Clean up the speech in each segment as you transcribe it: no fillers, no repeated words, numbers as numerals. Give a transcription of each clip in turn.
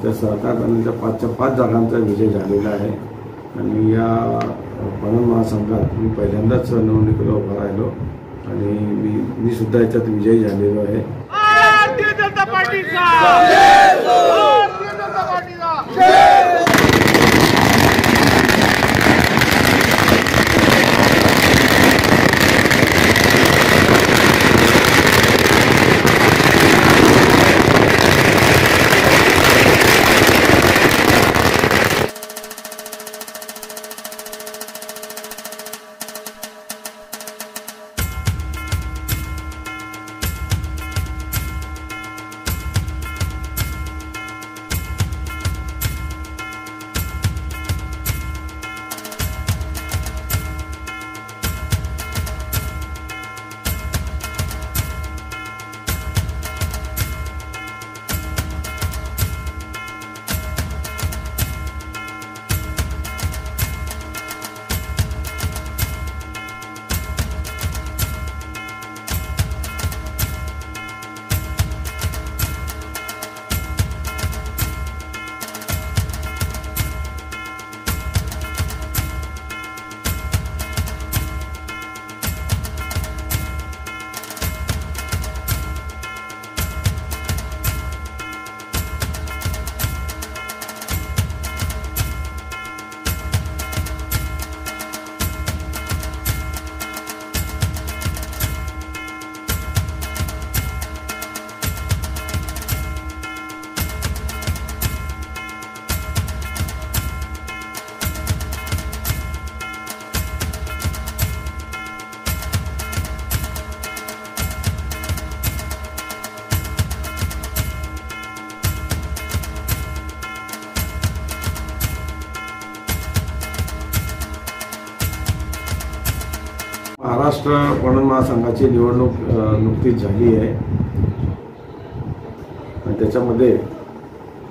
त्या सहकार पॅनलच्या 5च्या 5 जागांचा विजय झालेला आहे आणि या पणन महासंघात मी पहिल्यांदाच निवडणुकीला उभा राहिलो आणि मी सुद्धा याच्यात विजयी झालेलो आहे. भारतीय जनता पार्टीचा जय हो. भारतीय जनता पार्टीचा जय हो. महाराष्ट्र पणन महासंघाची निवडणूक नुकतीच झाली आहे आणि त्याच्यामध्ये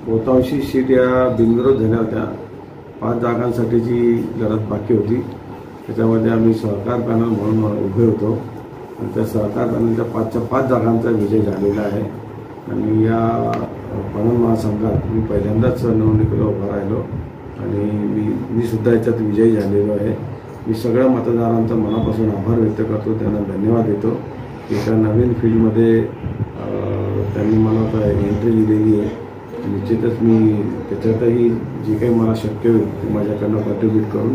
बहुतांशी सीट या बिनविरोध झाल्या होत्या. 5 जागांसाठीची लढत बाकी होती. त्याच्यामध्ये आम्ही सहकार पॅनल म्हणून उभे होतो आणि त्या सहकार पॅनलच्या 5च्या 5 जागांचा विजय झालेला आहे आणि या पणन महासंघात मी पहिल्यांदाच निवडणुकीला उभा राहिलो आणि मी सुद्धा याच्यात विजयी झालेलो आहे. मी सगळ्या मतदारांचा मनापासून आभार व्यक्त करतो, त्यांना धन्यवाद देतो. एका नवीन फील्डमध्ये त्यांनी मला एंट्री दिलेली आहे. निश्चितच मी त्याच्यातही जे काही मला शक्य होईल ते माझ्याकडनं कॉन्ट्रीब्यूट करून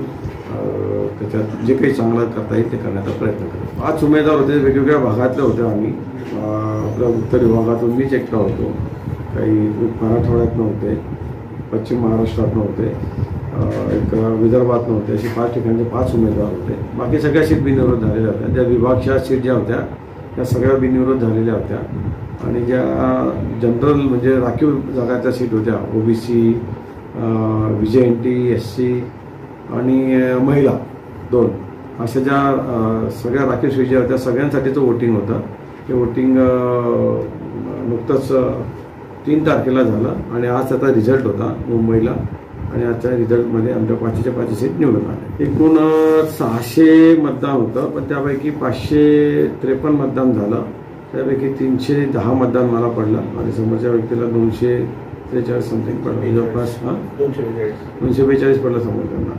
त्याच्यात जे काही चांगलं करता येईल ते करण्याचा प्रयत्न करतो. 5 उमेदवार होते, वेगवेगळ्या भागातले होते. आम्ही आपल्या उत्तर विभागातून मीच एकटा होतो. काही मराठवाड्यात नव्हते, पश्चिम महाराष्ट्रात नव्हते, एक विदर्भात नव्हते. अशी 5 ठिकाणचे 5 उमेदवार होते. बाकी सगळ्या सीट बिनविरोध झालेल्या होत्या. ज्या विभागच्या सीट ज्या होत्या त्या सगळ्या बिनविरोध झालेल्या होत्या आणि ज्या जनरल म्हणजे राखीव जागाच्या सीट होत्या OBC, VJNT, SC आणि महिला 2 अशा ज्या सगळ्या राखीव सीट ज्या होत्या सगळ्यांसाठीचं वोटिंग होतं. ते वोटिंग नुकतंच 3 तारखेला झालं आणि आज त्याचा रिझल्ट होता मुंबईला आणि आजच्या रिझल्टमध्ये आमच्या 5च्या 5 सीट निवडून आले. एकूण 600 मतदान होतं, पण त्यापैकी 553 मतदान झालं. त्यापैकी 310 मतदान मला पडलं आणि समोरच्या व्यक्तीला 243 समथिंग पडलं. जवळपास 242 पडलं समोरच्यांना.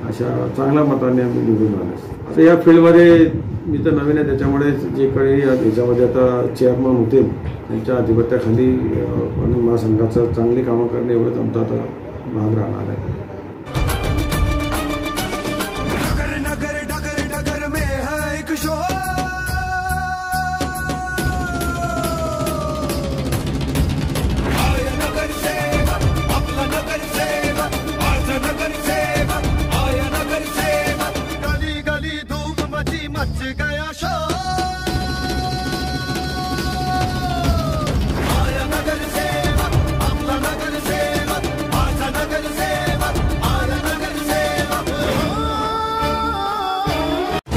अशा चांगल्या मताने आम्ही निवडून आलो. आता या फील्डमध्ये मी तर नवीन आहे, त्याच्यामुळे जे काही याच्यामध्ये आता चेअरमन होते त्यांच्या अधिपत्याखाली पणन महासंघाचं चांगली कामं करणे एवढंच आमचा आता भाग राहणार आहे.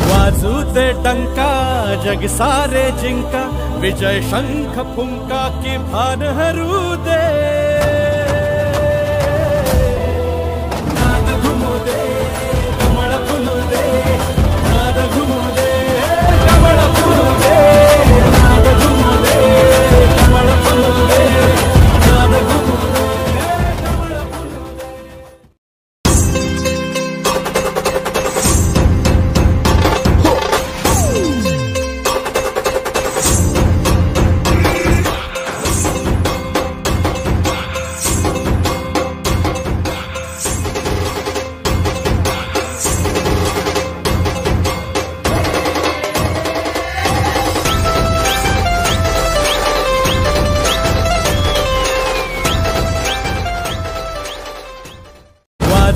वाजूते टंका जग सारे जिंका, विजय शंख फुंका की भान हरू दे. नाद घुमू दे, कमळ फुलू दे, नाद घुमू दे, कमळ फुलू दे, नाद घुमू दे, कमळ फुलू दे, नाद घुमू दे.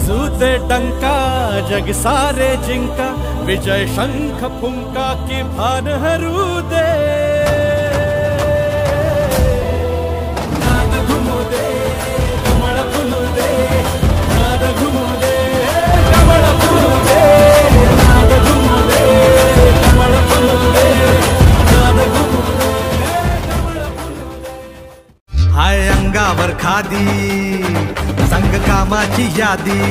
वाजू दे डंका जग सारे जिंका, विजय शंख फुंका की भान हरू दे। नाद घुमू दे कमळ फुलू दे, नाद घुमू दे कमळ फुलू दे, नाद घुमू दे कमळ फुलू दे, नाद घुमू दे कमळ फुलू दे। हाय अंगावर खादी संग कामाची यादी,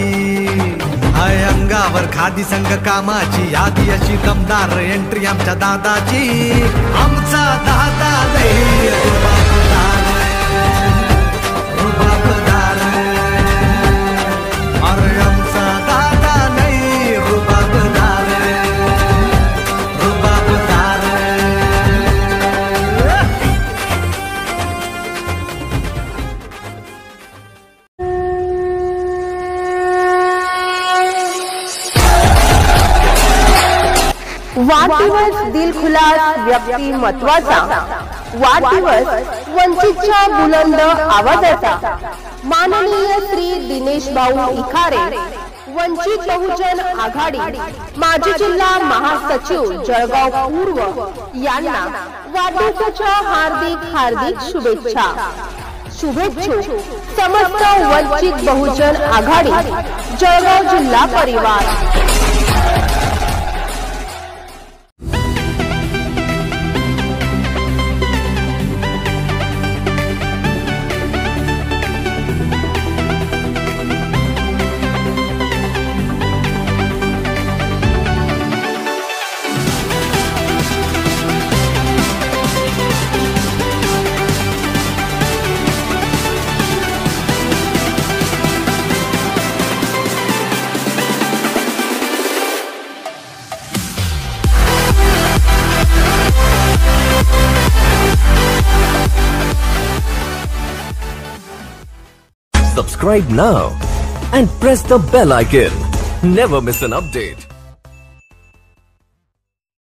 हाय अंगावर खादी संग कामाची यादी, अशी दमदार एंट्री आमच्या दादाची। आमचा दादा लई रुबाबदार, रुबाबदार, अरे आमचा दादा लई रुबाबदार, रुबाबदार। वाढदिवस दिलखुलास व्यक्तिमत्वाचा, वाढदिवस वंचितच्या बुलंद आवाजाचा। माननीय श्री दिनेश भाऊ इखारे, वंचित बहुजन आघाडी माजी जिल्हा महासचिव जळगाव पूर्व यांना वाढदिवसाच्या हार्दिक हार्दिक शुभेच्छा। शुभेच्छुक समस्त वंचित बहुजन आघाडी जळगाव जिल्हा परिवार। Subscribe now and press the bell icon. Never miss an update.